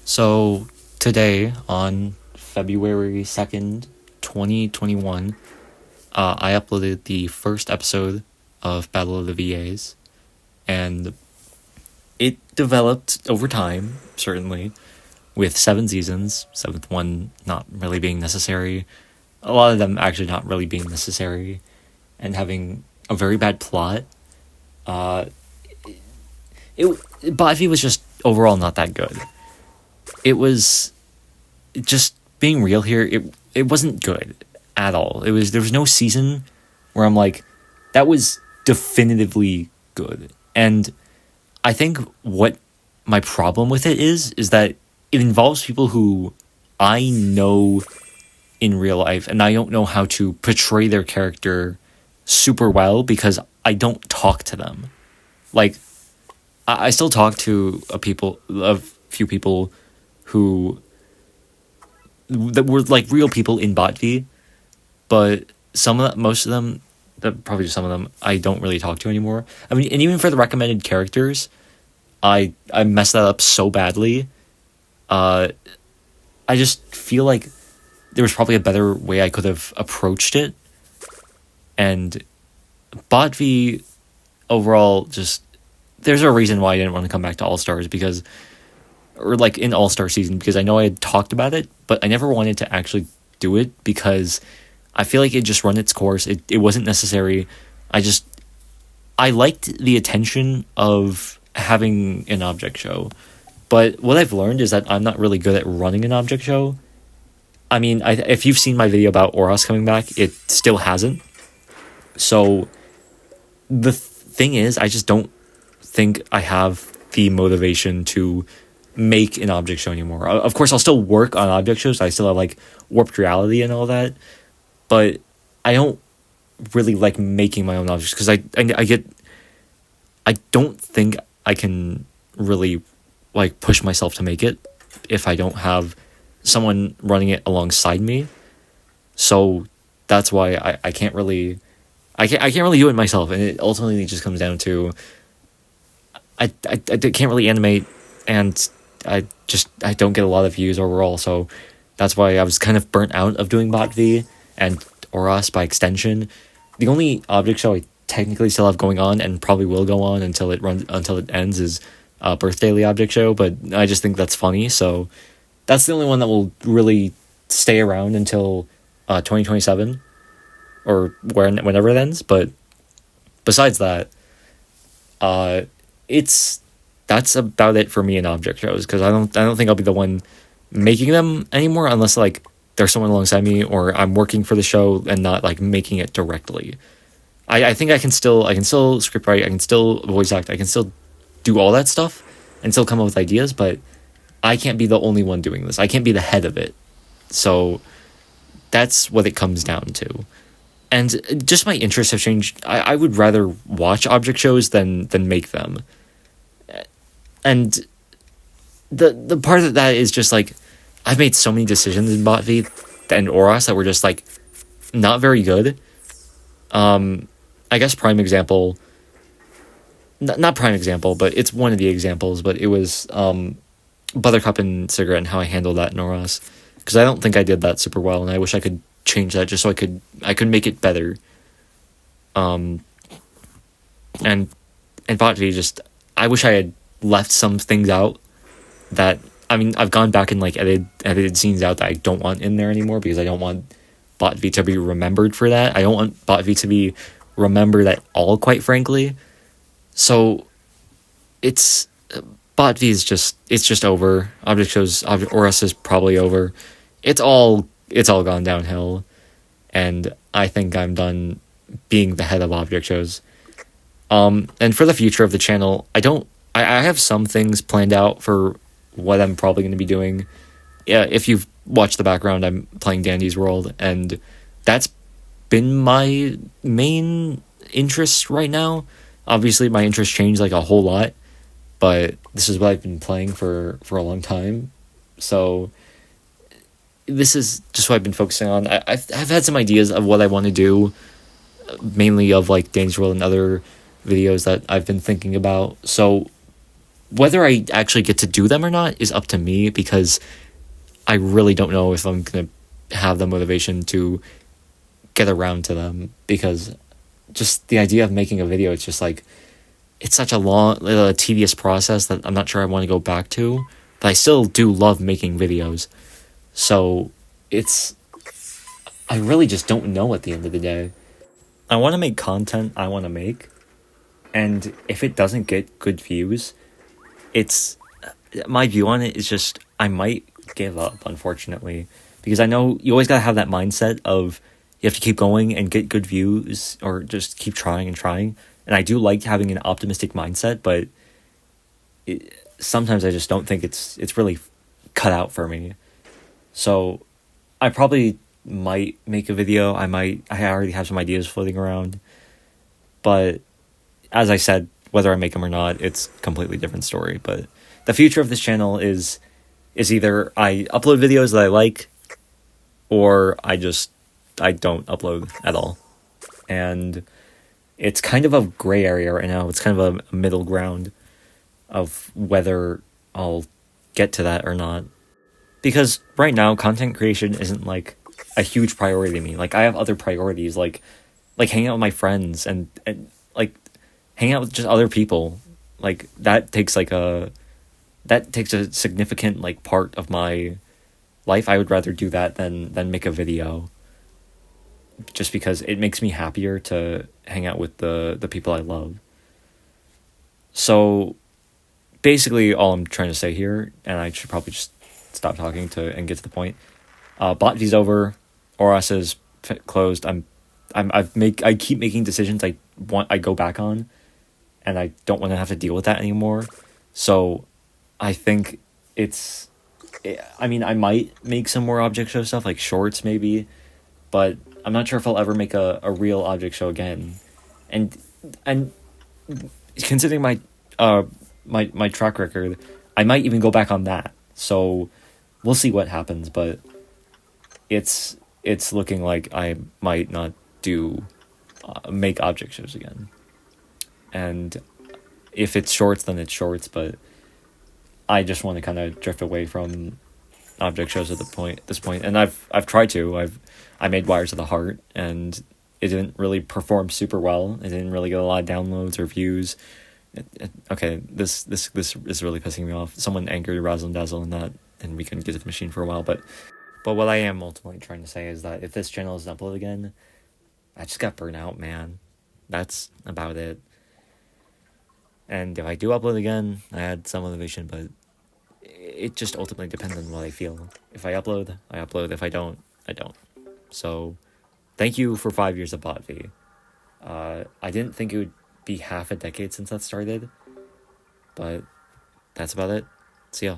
So today on February 2nd, 2021, I uploaded the first episode of Battle of the VAs, and it developed over time, certainly, with 7 seasons, seventh one not really being necessary, a lot of them actually not really being necessary, and having a very bad plot. Uh, it BOTV was just overall not that good. It was just being real here. It wasn't good at all. There was no season where I'm like, that was definitively good. And I think what my problem with it is that it involves people who I know in real life, and I don't know how to portray their character super well because I don't talk to them. Like, I still talk to a few people who that were like real people in BOTV, but most of them, probably just some of them, I don't really talk to anymore. I mean, and even for the recommended characters, I messed that up so badly. I just feel like there was probably a better way I could have approached it, and BOTV overall just there's a reason why I didn't want to come back to All Stars or like in All Star season, because I know I had talked about it, but I never wanted to actually do it because I feel like it just run its course. It wasn't necessary. I liked the attention of having an object show, but what I've learned is that I'm not really good at running an object show. I mean, if you've seen my video about Oros coming back, it still hasn't. So the thing is, I just don't think I have the motivation to make an object show anymore. Of course, I'll still work on object shows. I still have like warped reality and all that, but I don't really like making my own objects because I don't think I can really like push myself to make it if I don't have someone running it alongside me. So that's why I can't really do it myself, and it ultimately just comes down to I can't really animate, and I don't get a lot of views overall, so that's why I was kind of burnt out of doing BOTV and Oros by extension. The only object show I technically still have going on, and probably will go on until it ends, is Birth Daily object show, but I just think that's funny, so that's the only one that will really stay around until 2027 or whenever it ends. But besides that, that's about it for me in object shows, because I don't think I'll be the one making them anymore unless like there's someone alongside me or I'm working for the show and not like making it directly. I think I can still script write, I can still voice act, I can still do all that stuff and still come up with ideas, but I can't be the only one doing this. I can't be the head of it. So that's what it comes down to. And just my interests have changed. I would rather watch object shows than make them. And the part of that is just like, I've made so many decisions in BOTV and Oros that were just like not very good. I guess prime example, not prime example, but it's one of the examples, but it was Buttercup and Cigarette and how I handled that in Oros, because I don't think I did that super well, and I wish I could change that just so I could make it better. And BOTV, just I wish I had left some things out that, I mean, I've gone back and like edited scenes out that I don't want in there anymore, because I don't want BOTV to be remembered for that. I don't want BOTV to be remembered at all, quite frankly. So it's BOTV is just over. Object shows, Oros is probably over. It's all gone downhill, and I think I'm done being the head of object shows. And for the future of the channel, I have some things planned out for what I'm probably going to be doing. Yeah, if you've watched the background, I'm playing Dandy's World, and that's been my main interest right now. Obviously, my interests changed like a whole lot, but this is what I've been playing for a long time. So this is just what I've been focusing on. I've had some ideas of what I want to do, mainly of like Dandy's World and other videos that I've been thinking about. So whether I actually get to do them or not is up to me, because I really don't know if I'm gonna have the motivation to get around to them, because just the idea of making a video, it's just like, it's such a long, tedious process that I'm not sure I want to go back to. But I still do love making videos. So it's, I really just don't know at the end of the day. I want to make content I want to make. And if it doesn't get good views, it's, my view on it is just, I might give up, unfortunately. Because I know you always gotta have that mindset of, you have to keep going and get good views, or just keep trying and trying. And I do like having an optimistic mindset, but sometimes I just don't think it's really cut out for me. So I probably might make a video. I already have some ideas floating around. But as I said, whether I make them or not, it's a completely different story. But the future of this channel is either I upload videos that I like, or I don't upload at all. And it's kind of a gray area right now. It's kind of a middle ground of whether I'll get to that or not. Because right now, content creation isn't like a huge priority to me. Like, I have other priorities, like hanging out with my friends and like hanging out with just other people. Like, that takes a significant like part of my life. I would rather do that than make a video, just because it makes me happier to hang out with the people I love. So basically all I'm trying to say here, and I should probably just stop talking and get to the point. BOTV's over. Oras is closed. I keep making decisions I go back on, and I don't want to have to deal with that anymore. So I think I might make some more object show stuff, like shorts maybe, but I'm not sure if I'll ever make a real object show again. And considering my my track record, I might even go back on that. So we'll see what happens, but it's looking like I might not make object shows again. And if it's shorts, then it's shorts, but I just want to kind of drift away from object shows at this point. And I've tried to. I made Wires of the Heart, and it didn't really perform super well. It didn't really get a lot of downloads or views. Okay, this is really pissing me off. Someone angered Razzle and Dazzle in that, and we couldn't get to the machine for a while. But what I am ultimately trying to say is that if this channel is uploaded again, I just got burnt out, man. That's about it. And if I do upload again, I had some motivation, but it just ultimately depends on what I feel. If I upload, I upload. If I don't, I don't. So, thank you for 5 years of BOTV. I didn't think it would be half a decade since that started, but that's about it. See ya.